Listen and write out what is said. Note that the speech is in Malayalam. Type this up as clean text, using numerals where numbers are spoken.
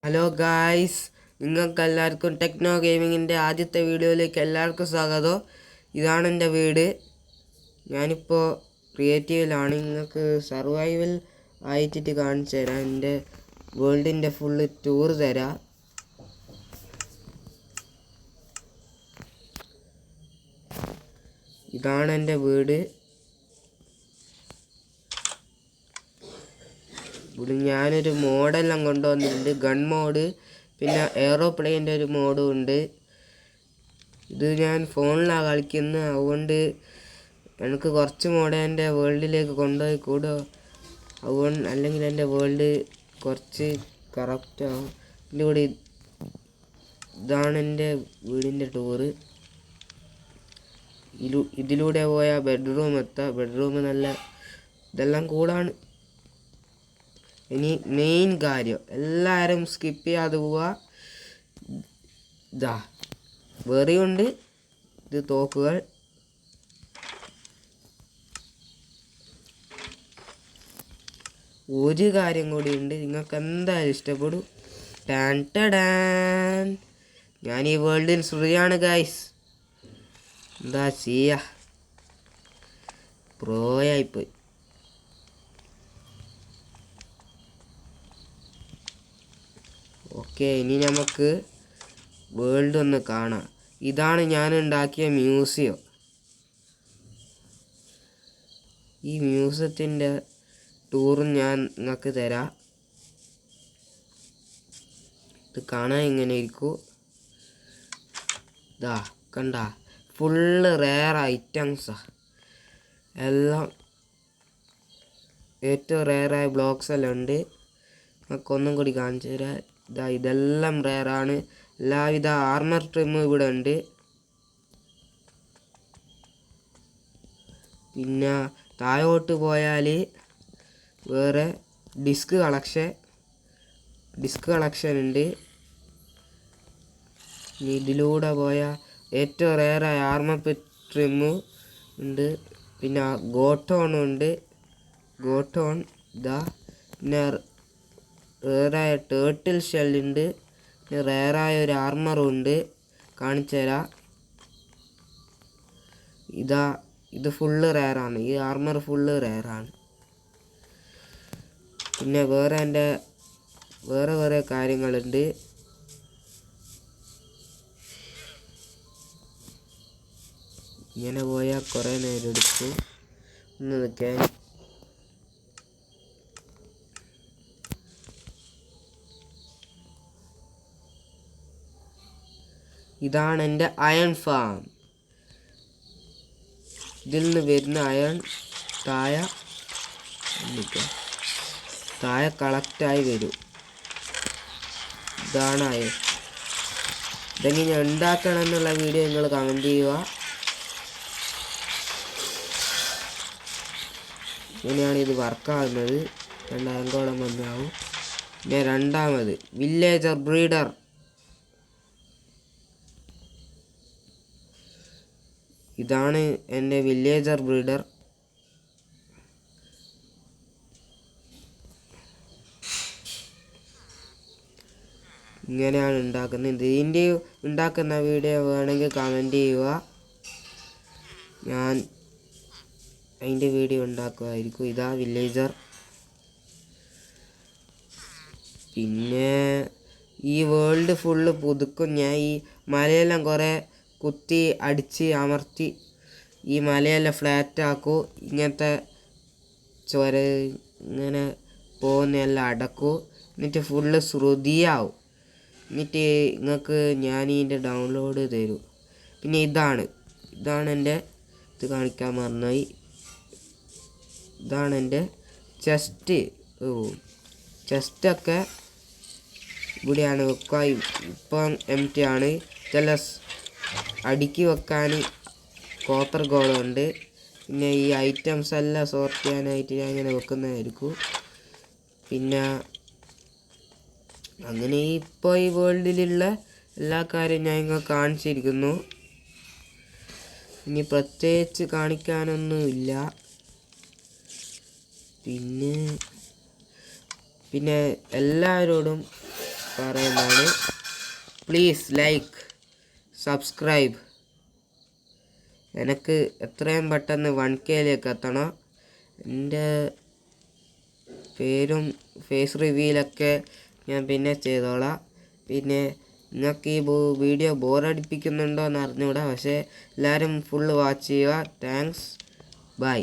ഹലോ ഗായ്സ്, നിങ്ങൾക്കെല്ലാവർക്കും ടെക്നോ ഗെയിമിങ്ങിൻ്റെ ആദ്യത്തെ വീഡിയോയിലേക്ക് എല്ലാവർക്കും സ്വാഗതം. ഇതാണ് എൻ്റെ വീട്. ഞാനിപ്പോൾ ക്രിയേറ്റീവിലാണ്. നിങ്ങൾക്ക് സർവൈവൽ ആയിട്ടിട്ട് കാണിച്ചു തരാം. എൻ്റെ വേൾഡിൻ്റെ ഫുള്ള് ടൂർ തരാം. ഇതാണ് എൻ്റെ വീട്. ഇവിടെ ഞാനൊരു മോഡെല്ലാം കൊണ്ടുവന്നിട്ടുണ്ട്. ഗൺ മോഡ്, പിന്നെ എയറോപ്ലെയിൻ്റെ ഒരു മോഡും ഉണ്ട്. ഇത് ഞാൻ ഫോണിലാണ് കളിക്കുന്നത്. അതുകൊണ്ട് എനിക്ക് കുറച്ച് മോഡ് എൻ്റെ വേൾഡിലേക്ക് കൊണ്ടുപോയി കൂടോ. അതുകൊണ്ട് അല്ലെങ്കിൽ എൻ്റെ വേൾഡ് കുറച്ച് കറക്റ്റാവും. ഇതിലൂടെ ഇതാണ് എൻ്റെ വീടിൻ്റെ ടൂറ്. ഇതിലൂടെ പോയാൽ ബെഡ്റൂം എത്താം. ബെഡ്റൂം നല്ല ഇതെല്ലാം കൂടാണ്. ഇനി മെയിൻ കാര്യം, എല്ലാവരും സ്കിപ്പ് ചെയ്യാതെ പോവുക. ഇതാ വെറിയുണ്ട്. ഇത് തോക്കുകൾ. ഒരു കാര്യം കൂടി ഉണ്ട്, നിങ്ങൾക്ക് എന്തായാലും ഇഷ്ടപ്പെടും. ടാൻ ടടാൻ, ഞാൻ ഈ വേൾഡിൽ ശ്രീയാണ് ഗൈസ്. എന്താ ചെയ്യാ, പ്രോയായിപ്പോയി. ഓക്കെ, ഇനി നമുക്ക് വേൾഡ് ഒന്ന് കാണാം. ഇതാണ് ഞാൻ ഉണ്ടാക്കിയ മ്യൂസിയം. ഈ മ്യൂസിയത്തിൻ്റെ ടൂറും ഞാൻ നിങ്ങൾക്ക് തരാം. ഇത് കാണാൻ ഇങ്ങനെ ഇരിക്കൂ. ഇതാ കണ്ട, ഫുള്ള് റെയർ ഐറ്റംസാണ്. എല്ലാം ഏറ്റവും റെയറായ ബ്ലോക്സ് എല്ലാം ഉണ്ട്. നമുക്ക് ഒന്നും കൂടി കാണിച്ചു തരാം. ഇതെല്ലാം റെയറാണ്. എല്ലാവിധ ആർമർ ട്രിമ്മും ഇവിടെ ഉണ്ട്. പിന്നെ താഴോട്ട് പോയാൽ വേറെ ഡിസ്ക് കളക്ഷൻ ഉണ്ട്. ഇതിലൂടെ പോയാൽ ഏറ്റവും റെയറായ ആർമർ ട്രിമ്മും ഉണ്ട്. പിന്നെ ഗോട്ടോണും ഉണ്ട്. ഗോട്ടോൺ ഇതാ. പിന്നെ റെയറായ ടേർട്ടിൽ ഷെല്ലുണ്ട്. പിന്നെ റെയറായ ഒരു ആർമറും ഉണ്ട്. കാണിച്ചു തരാം. ഇത് ഫുള്ള് റെയറാണ്. ഈ ആർമർ ഫുള്ള് റെയറാണ്. പിന്നെ വേറെ കാര്യങ്ങളുണ്ട്. ഇങ്ങനെ പോയാൽ കുറേ നേരം എടുക്കും. ഒന്ന് നിൽക്കാൻ. ഇതാണ് എൻ്റെ അയൺ ഫാം. ഇതിൽ നിന്ന് വരുന്ന അയൺ താഴെ കളക്റ്റായി വരും. ഇതാണ് അയൺ. ഇതെങ്ങനെ ഉണ്ടാക്കണം എന്നുള്ള വീഡിയോ നിങ്ങൾ കമൻറ്റ് ചെയ്യുക. ഇങ്ങനെയാണ് ഇത് വർക്കാകുന്നത്. 2000 വന്നാവും. പിന്നെ രണ്ടാമത് വില്ലേജർ ബ്രീഡർ. ഇതാണ് എൻ്റെ വില്ലേജർ ബ്രീഡർ. ഇങ്ങനെയാണ് ഉണ്ടാക്കുന്നത്. ഇതിൻ്റെ ഉണ്ടാക്കുന്ന വീഡിയോ വേണമെങ്കിൽ കമൻറ്റ് ചെയ്യുക. ഞാൻ അതിൻ്റെ വീഡിയോ ഉണ്ടാക്കുമായിരിക്കും. ഇതാ വില്ലേജർ. പിന്നെ ഈ വേൾഡ് ഫുള്ള് പുതുക്കും ഞാൻ. ഈ മലയെല്ലാം കുറേ കുത്തി അടിച്ച് അമർത്തി ഈ മലയെല്ലാം ഫ്ലാറ്റാക്കും. ഇങ്ങനത്തെ ഇങ്ങനെ പോകുന്നതെല്ലാം അടക്കും. എന്നിട്ട് ഫുള്ള് ശ്രുതിയാവും. എന്നിട്ട് നിങ്ങൾക്ക് ഞാൻ ഇതിൻ്റെ ഡൗൺലോഡ് തരും. പിന്നെ ഇതാണ് എൻ്റെ ഇത് കാണിക്കാൻ മറന്നുപോയി. ഇതാണ് എൻ്റെ ചെസ്റ്റൊക്കെ ഇവിടെയാണ് വെക്കുക. ഇപ്പം എംപ്റ്റി ആണ്. ചില അടുക്കി വെക്കാൻ കോപ്പർ ഗോളുണ്ട്. പിന്നെ ഈ ഐറ്റംസ് എല്ലാം സോർട്ട് ചെയ്യാനായിട്ട് ഞാൻ ഇങ്ങനെ വെക്കുന്നതായിരിക്കും. പിന്നെ അങ്ങനെ ഇപ്പോൾ ഈ വേൾഡിലുള്ള എല്ലാ കാര്യവും ഞാൻ ഇങ്ങനെ കാണിച്ചിരിക്കുന്നു. ഇനി പ്രത്യേകിച്ച് കാണിക്കാനൊന്നുമില്ല. പിന്നെ എല്ലാവരോടും പറയുന്നതാണ്. Please like, subscribe. എനിക്ക് എത്രയും പെട്ടെന്ന് 1K എത്തണം. എൻ്റെ പേരും ഫേസ് റിവീലൊക്കെ ഞാൻ പിന്നെ ചെയ്തോളാം. പിന്നെ നിങ്ങൾക്ക് ഈ വീഡിയോ ബോറടിപ്പിക്കുന്നുണ്ടോ എന്ന് അറിഞ്ഞുകൂടാ, പക്ഷേ എല്ലാവരും ഫുള്ള് വാച്ച് ചെയ്യുക. Thanks, by.